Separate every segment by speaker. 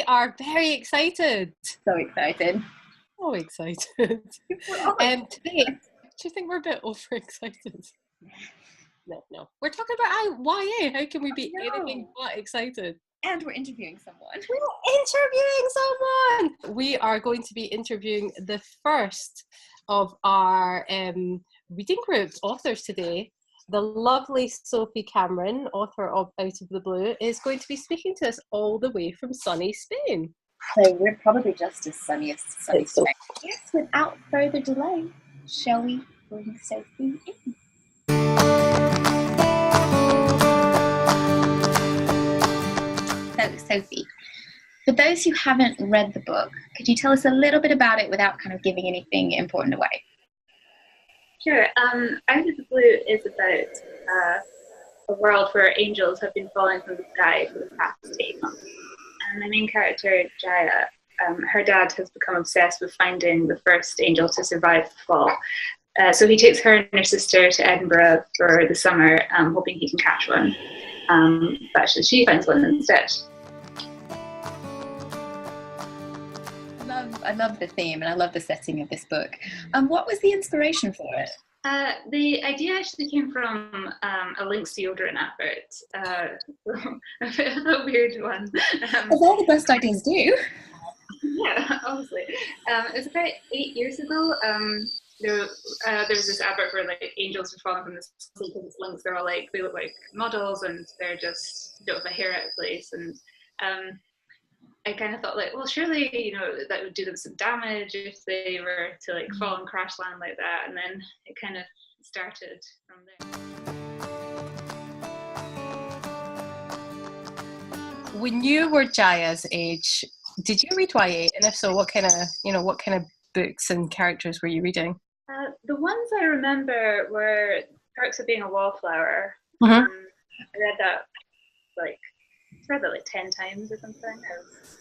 Speaker 1: are very excited.
Speaker 2: So excited.
Speaker 1: So excited. Today, do you think we're a bit overexcited? No. We're talking about YA. How can we be anything but excited?
Speaker 2: And we're interviewing someone.
Speaker 1: We are going to be interviewing the first of our reading group's authors today. The lovely Sophie Cameron, author of Out of the Blue, is going to be speaking to us all the way from sunny Spain.
Speaker 2: So we're probably just as sunny as sunny Spain. Yes, without further delay, shall we bring Sophie in? So, Sophie, for those who haven't read the book, could you tell us a little bit about it without kind of giving anything important away?
Speaker 3: Sure. Out of the Blue is about a world where angels have been falling from the sky for the past 8 months. And the main character, Jaya, her dad has become obsessed with finding the first angel to survive the fall. So he takes her and her sister to Edinburgh for the summer, hoping he can catch one. But actually she finds one instead.
Speaker 2: I love the theme and I love the setting of this book. What was the inspiration for it?
Speaker 3: The idea actually came from a Lynx deodorant advert. A bit of a weird one.
Speaker 2: As all the best ideas do.
Speaker 3: Yeah, honestly. It was about 8 years ago. There was this advert where like angels were falling from the sky because it's Lynx. They're all like, they look like models and they're just don't have a hair out of place. And I kind of thought like, well, surely, you know, that would do them some damage if they were to like fall and crash land like that. And then it kind of started from there.
Speaker 1: When you were Jaya's age, did you read YA? And if so, what kind of books and characters were you reading?
Speaker 3: The ones I remember were Perks of Being a Wallflower.
Speaker 1: Mm-hmm.
Speaker 3: I read that like 10 times or something.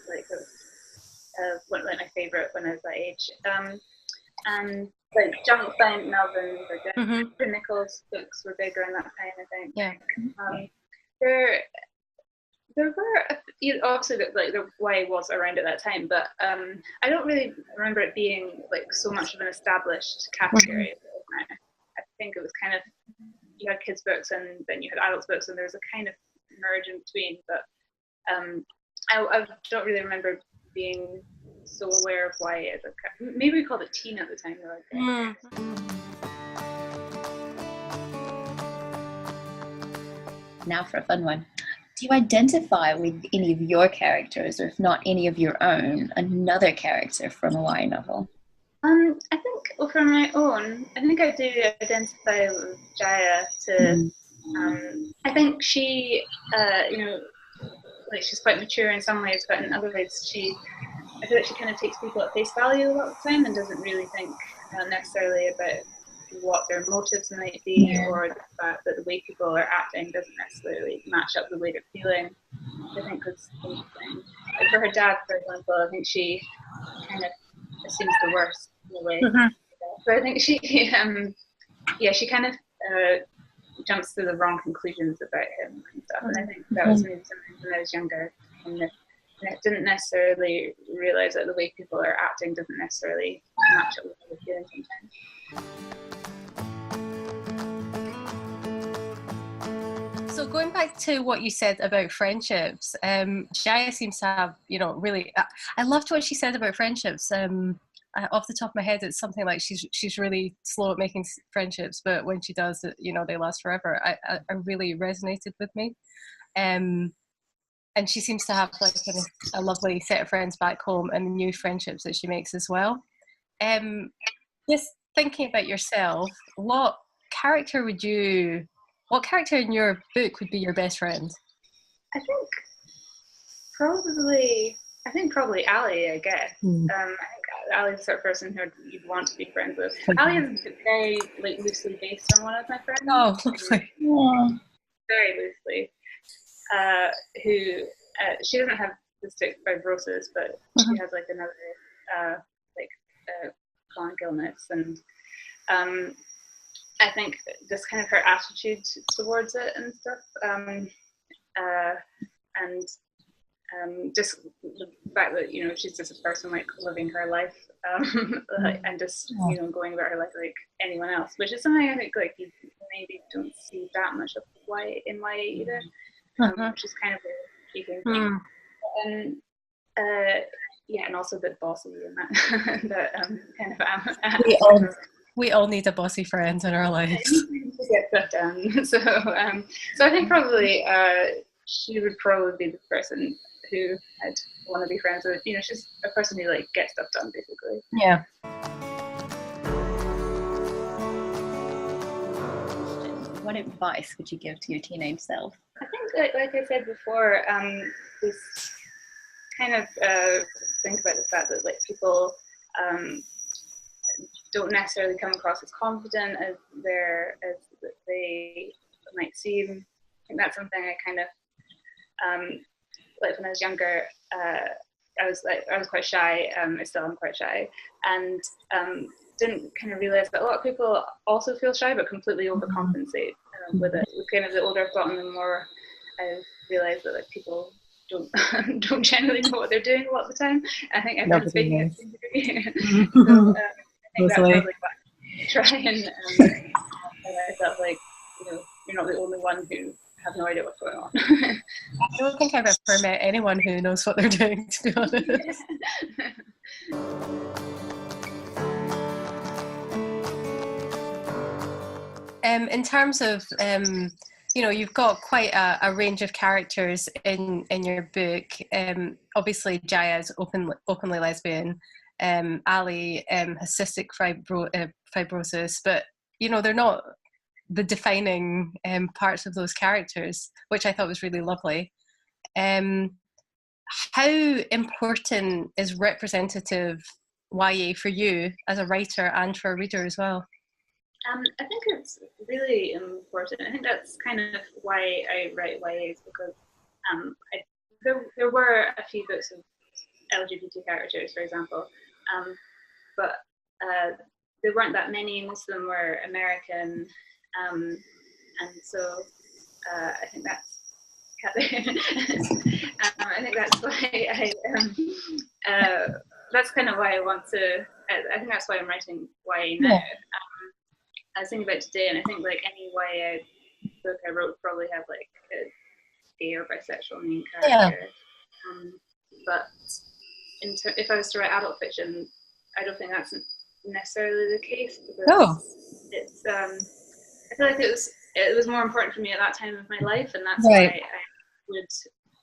Speaker 3: It was one of my favorite when I was that age. And like Junk by Melvin or Jennifer Nichols books were big around that time, I think.
Speaker 1: Yeah.
Speaker 3: There were obviously like the YA was around at that time, but I don't really remember it being like so much of an established category. I think it was kind of, you had kids books and then you had adults books and there was a kind of merge in between, but I don't really remember being so aware of YA as maybe we called it teen at the time though.
Speaker 2: Now for a fun one. Do you identify with any of your characters, or if not any of your own, another character from a YA novel?
Speaker 3: I think for my own, I think I do identify with Jaya. I think she, like she's quite mature in some ways, but in other ways I feel like she kind of takes people at face value a lot of the time and doesn't really think necessarily about what their motives might be, or the fact that the way people are acting doesn't necessarily match up the way they're feeling. I think was interesting. Like for her dad, for example, I think she kind of assumes the worst in a way. So I think she, she kind of jumps to the wrong conclusions about him and stuff. And I think that was maybe something when I was younger, and I didn't necessarily realize that the way people are acting doesn't necessarily match up with what they're feeling sometimes.
Speaker 1: So going back to what you said about friendships, Jaya seems to have, really. I loved what she said about friendships. Off the top of my head, it's something like she's really slow at making friendships, but when she does, they last forever. I really resonated with me, and she seems to have like a lovely set of friends back home and new friendships that she makes as well. Just thinking about yourself, what character in your book would be your best friend?
Speaker 3: I think probably Ali, I guess. I think Ali's the sort of person who you'd want to be friends with. Ali is very like loosely based on one of my friends.
Speaker 1: Oh, lovely.
Speaker 3: Very loosely. Who she doesn't have cystic fibrosis, but she has like another chronic illness, and I think just kind of her attitude towards it and stuff, and just the fact that, you know, she's just a person like living her life, and just, you know, going about her life like anyone else, which is something I think like you maybe don't see that much of in YA either, which is kind of a key thing. And yeah, and also a bit bossy in that, that kind of
Speaker 1: we all need a bossy friend in our lives.
Speaker 3: To get that done. So I think probably she would probably be the person who I'd want to be friends with. You know, she's a person who like gets stuff done, basically.
Speaker 1: Yeah.
Speaker 2: What advice would you give to your teenage self?
Speaker 3: I think, like I said before, this kind of think about the fact that like people don't necessarily come across as confident as they might seem. I think that's something I kind of like when I was younger. I was quite shy. I still am quite shy, and didn't kind of realize that a lot of people also feel shy but completely overcompensate with it. Kind of the older I've gotten, the more I've realized that like people don't generally know what they're doing a lot of the time. I think everyone's faking it to a degree. So I think that's probably what I try and tell myself, like, you know, you're not the only one who have no idea what's going on.
Speaker 1: I don't think I've ever met anyone who knows what they're doing, to be honest. In terms of, you know, you've got quite a range of characters in your book. Obviously, Jaya is openly lesbian. Ali has cystic fibrosis, but, you know, they're not the defining parts of those characters, which I thought was really lovely. How important is representative YA for you as a writer and for a reader as well?
Speaker 3: I think it's really important. I think that's kind of why I write YAs, because there were a few books of LGBT characters, for example, but there weren't that many. Most of them were American, and so I think that's I think that's why that's kind of why I want to. I think that's why I'm writing YA now. I was thinking about it today, and I think like any YA book I wrote would probably have like a gay or bisexual main character. But if I was to write adult fiction, I don't think that's necessarily the case, because it's I feel like it was more important for me at that time of my life, and that's why I would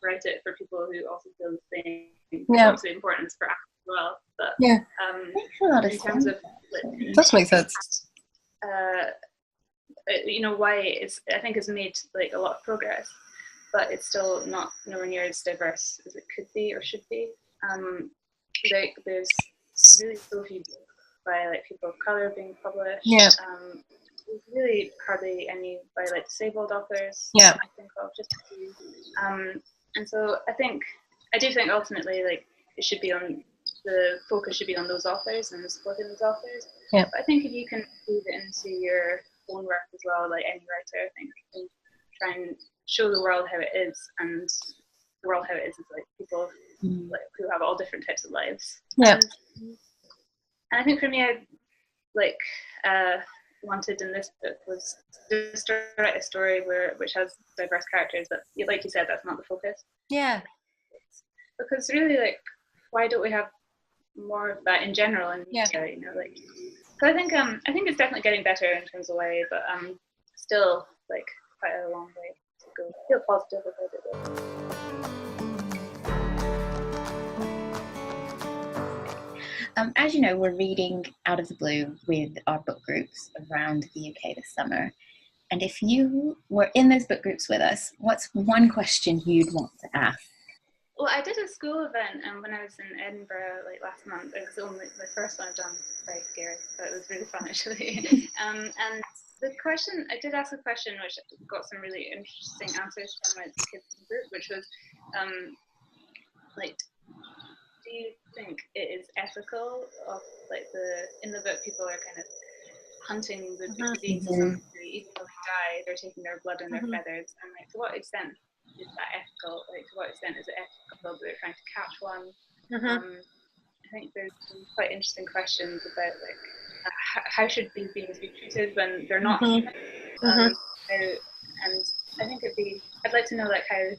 Speaker 3: write it for people who also feel the same. It's obviously important for actors as well, but
Speaker 2: makes a lot of
Speaker 3: in terms
Speaker 2: sense.
Speaker 3: of like,
Speaker 1: It does make sense.
Speaker 3: You know, why I think has made like a lot of progress, but it's still not nowhere near as diverse as it could be or should be. Like there's really so few books by like people of color being published. There's really hardly any by like disabled authors. I think of just a few. And so I do think ultimately like the focus should be on those authors and supporting those authors. But I think if you can weave it into your own work as well, like any writer, I think you can try and show the world how it is, and the world how it is like people like, who have all different types of lives. And I think for me, I like wanted in this book was just to write a story which has diverse characters, but like you said, that's not the focus. Because really, like, why don't we have more of that in general? And you know, like, so I think it's definitely getting better in terms of YA, but still like quite a long way to go. I feel positive about it though.
Speaker 2: As you know, we're reading Out of the Blue with our book groups around the UK this summer. And if you were in those book groups with us, what's one question you'd want to ask?
Speaker 3: Well, I did a school event when I was in Edinburgh like last month. It was only the first one I've done. Very scary, but it was really fun actually. And the question, I did ask a question which got some really interesting answers from my kids group, which was like, do you think it is ethical of like in the book people are kind of hunting the beings of some degree, even though they die, they're taking their blood and their feathers, and like to what extent is that ethical? Like, to what extent is it ethical that they're trying to catch one? I think there's some quite interesting questions about like how should these beings be treated when they're not human? And I think I'd like to know like how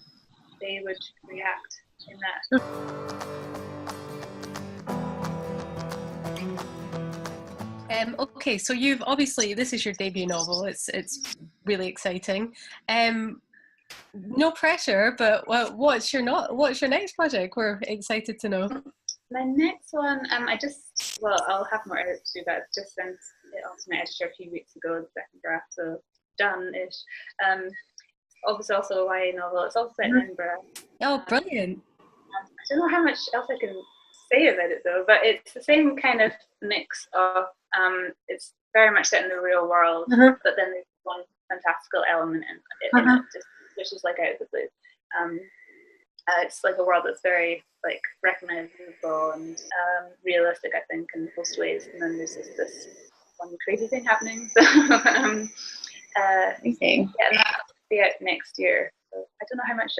Speaker 3: they would react in that.
Speaker 1: Okay, so you've obviously, this is your debut novel. It's really exciting. No pressure, but what's your next project? We're excited to know.
Speaker 3: My next one, I'll have more edits to do that. Just sent it off to my editor a few weeks ago, the second draft, so done-ish. Obviously also a YA novel. It's also set in Edinburgh.
Speaker 1: Oh, brilliant.
Speaker 3: I don't know how much else I can say about it though, but it's the same kind of mix of, it's very much set in the real world, but then there's one fantastical element in it, which is like out of the blue. It's like a world that's very like recognizable and realistic, I think, in most ways. And then there's just this one crazy thing happening. So, and that'll be out next year. So I don't know how much.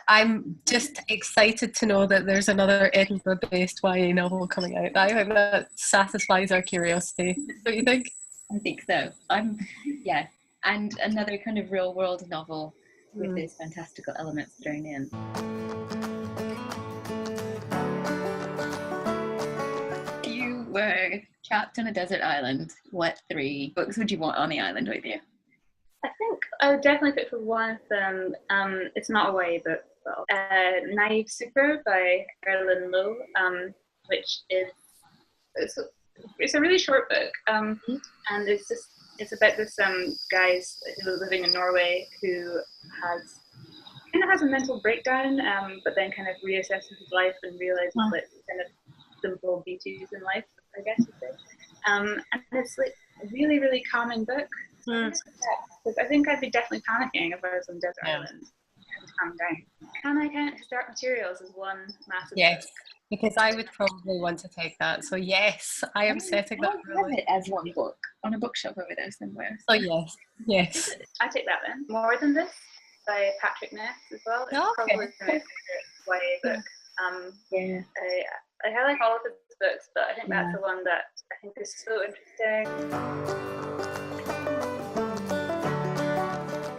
Speaker 1: I'm just excited to know that there's another Edinburgh-based YA novel coming out. I think that satisfies our curiosity. Don't you think?
Speaker 2: I think so. And another kind of real-world novel with these fantastical elements thrown in. You were trapped on a desert island. What 3 books would you want on the island with you?
Speaker 3: I think I would definitely pick for one of them. It's not a YA book, but Naive Super by Erin Lowe, which is it's a really short book, and it's about this guy who's living in Norway who has a mental breakdown, but then kind of reassesses his life and realizes that kind of simple beauties in life, I guess you'd say. And it's like a really, really calming book. Because I think I'd be definitely panicking if I was on desert island and calm down. Can I count Historic Materials as one massive book?
Speaker 1: Because I would probably want to take that. So yes, I am setting that.
Speaker 2: I have it as one book on a bookshelf over there somewhere.
Speaker 1: Oh yes.
Speaker 3: I take that then. More Than This by Patrick Ness as well. It's probably my favorite YA book. I like all of his books, but I think that's the one that I think is so interesting.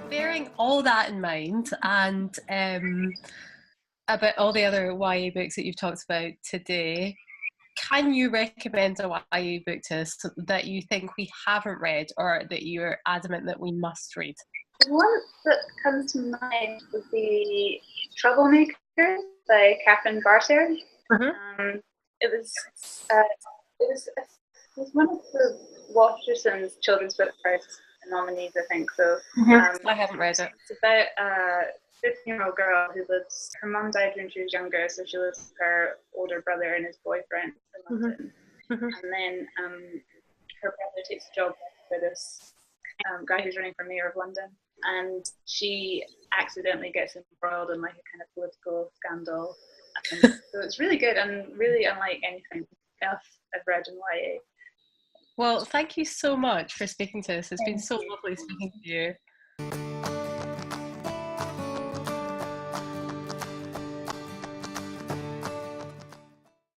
Speaker 1: Bearing all that in mind, and about all the other YA books that you've talked about today, can you recommend a YA book to us that you think we haven't read or that you're adamant that we must read?
Speaker 3: One that comes to mind would be Troublemaker by Catherine Barter. It was one of the Waterson's children's book prize nominees, I think. So
Speaker 1: I haven't read it.
Speaker 3: It's about a 15-year-old girl who lives. Her mum died when she was younger, so she lives with her older brother and his boyfriend in London. And then her brother takes a job for this guy who's running for mayor of London, and she accidentally gets embroiled in like a kind of political scandal. So it's really good and really unlike anything else I've read in YA.
Speaker 1: Well, thank you so much for speaking to us. It's been so lovely speaking to you.